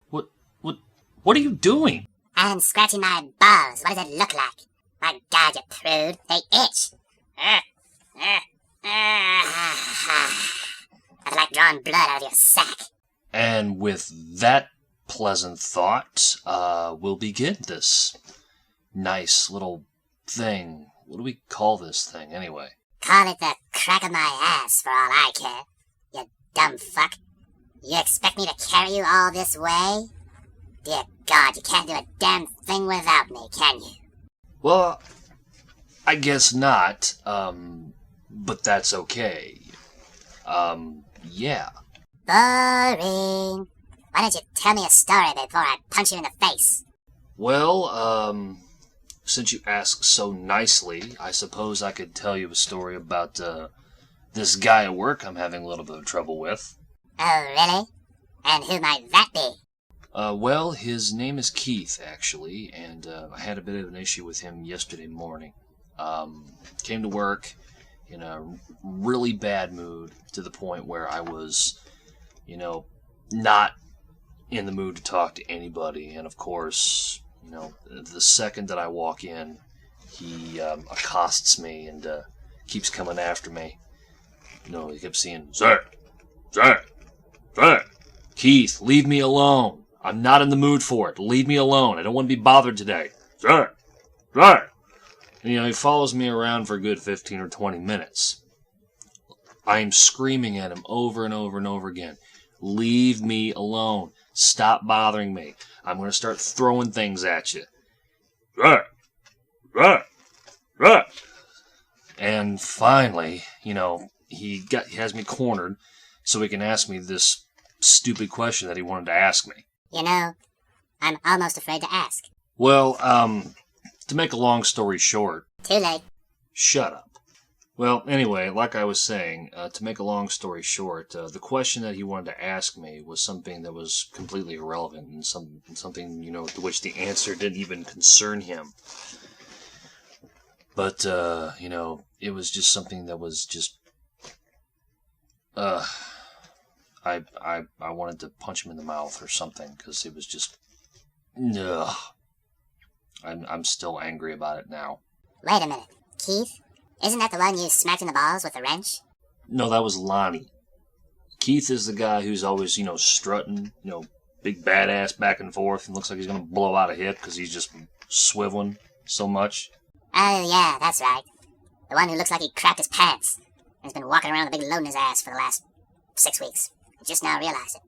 What, what, what are you doing? I'm scratching my balls. What does it look like? My God, you prude. They itch. I'd like drawing blood out of your sack. And with that pleasant thought, we'll begin this nice little thing. What do we call this thing, anyway? Call it the crack of my ass for all I care. You dumb fuck. You expect me to carry you all this way? Dear God, you can't do a damn thing without me, can you? Well, I guess not, but that's okay. Yeah. Boring. Why don't you tell me a story before I punch you in the face? Well, since you ask so nicely, I suppose I could tell you a story about, this guy at work I'm having a little bit of trouble with. Oh, really? And who might that be? Well, his name is Keith, actually, and I had a bit of an issue with him yesterday morning. Came to work in a really bad mood to the point where I was, not in the mood to talk to anybody. And of course, the second that I walk in, he accosts me and keeps coming after me. He kept saying, Sir, Keith, leave me alone. I'm not in the mood for it. Leave me alone. I don't want to be bothered today. Sir. And, he follows me around for a good 15 or 20 minutes. I am screaming at him over and over and over again. Leave me alone. Stop bothering me. I'm going to start throwing things at you. And finally, he has me cornered so he can ask me this stupid question that he wanted to ask me. I'm almost afraid to ask. Well, to make a long story short... Too late. Shut up. Well, anyway, like I was saying, to make a long story short, the question that he wanted to ask me was something that was completely irrelevant and something, to which the answer didn't even concern him. But, it was just something that was just... I wanted to punch him in the mouth or something, because it was just... Ugh. I'm still angry about it now. Wait a minute. Keith? Isn't that the one you smacked in the balls with a wrench? No, that was Lonnie. Keith is the guy who's always, strutting, big badass back and forth and looks like he's going to blow out a hip because he's just swiveling so much. Oh, yeah, that's right. The one who looks like he crapped his pants and has been walking around with a big load in his ass for the last 6 weeks. I just now realized it.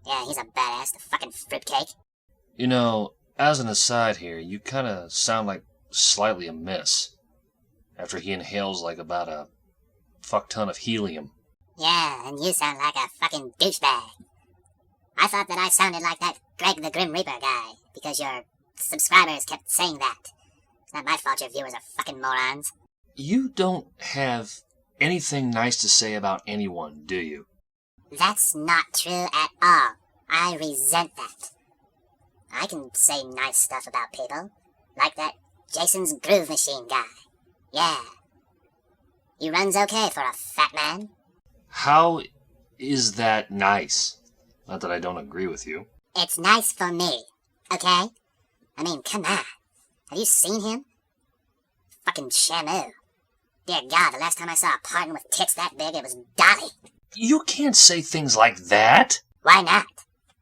Yeah, he's a badass, the fucking fruitcake. As an aside here, you kind of sound like slightly amiss after he inhales like about a fuck ton of helium. Yeah, and you sound like a fucking douchebag. I thought that I sounded like that Greg the Grim Reaper guy because your subscribers kept saying that. It's not my fault your viewers are fucking morons. You don't have anything nice to say about anyone, do you? That's not true at all. I resent that. I can say nice stuff about people, like that Jason's Groove Machine guy. Yeah. He runs okay for a fat man. How is that nice? Not that I don't agree with you. It's nice for me, okay? I mean, come on. Have you seen him? Fucking Shamu. Dear God, the last time I saw a partner with tits that big, it was Dolly. You can't say things like that. Why not?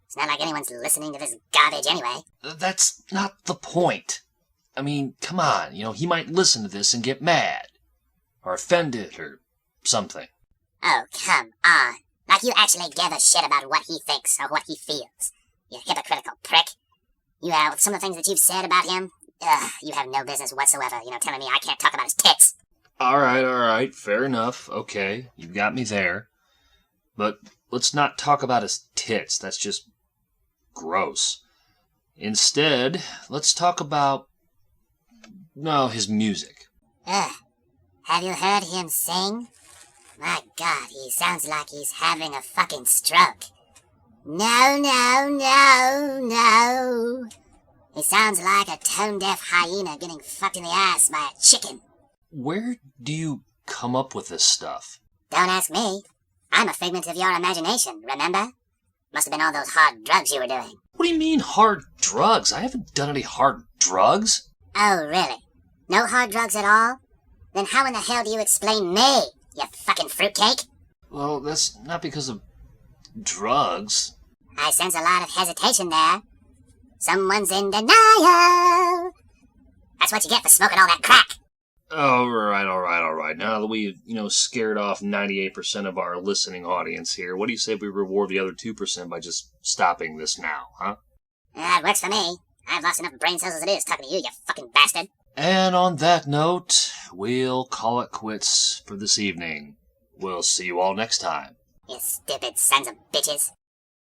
It's not like anyone's listening to this garbage anyway. That's not the point. I mean, come on, he might listen to this and get mad. Or offended, or something. Oh, come on. Like you actually give a shit about what he thinks or what he feels. You hypocritical prick. With some of the things that you've said about him, you have no business whatsoever, telling me I can't talk about his tits. Alright, fair enough. Okay, you got me there. But let's not talk about his tits. That's just gross. Instead, let's talk about, his music. Have you heard him sing? My God, he sounds like he's having a fucking stroke. No. He sounds like a tone-deaf hyena getting fucked in the ass by a chicken. Where do you come up with this stuff? Don't ask me. I'm a figment of your imagination, remember? Must have been all those hard drugs you were doing. What do you mean, hard drugs? I haven't done any hard drugs. Oh, really? No hard drugs at all? Then how in the hell do you explain me, you fucking fruitcake? Well, that's not because of drugs. I sense a lot of hesitation there. Someone's in denial. That's what you get for smoking all that crack. All right. Now that we've, scared off 98% of our listening audience here, what do you say we reward the other 2% by just stopping this now, huh? That works for me. I've lost enough brain cells as it is talking to you, you fucking bastard. And on that note, we'll call it quits for this evening. We'll see you all next time. You stupid sons of bitches.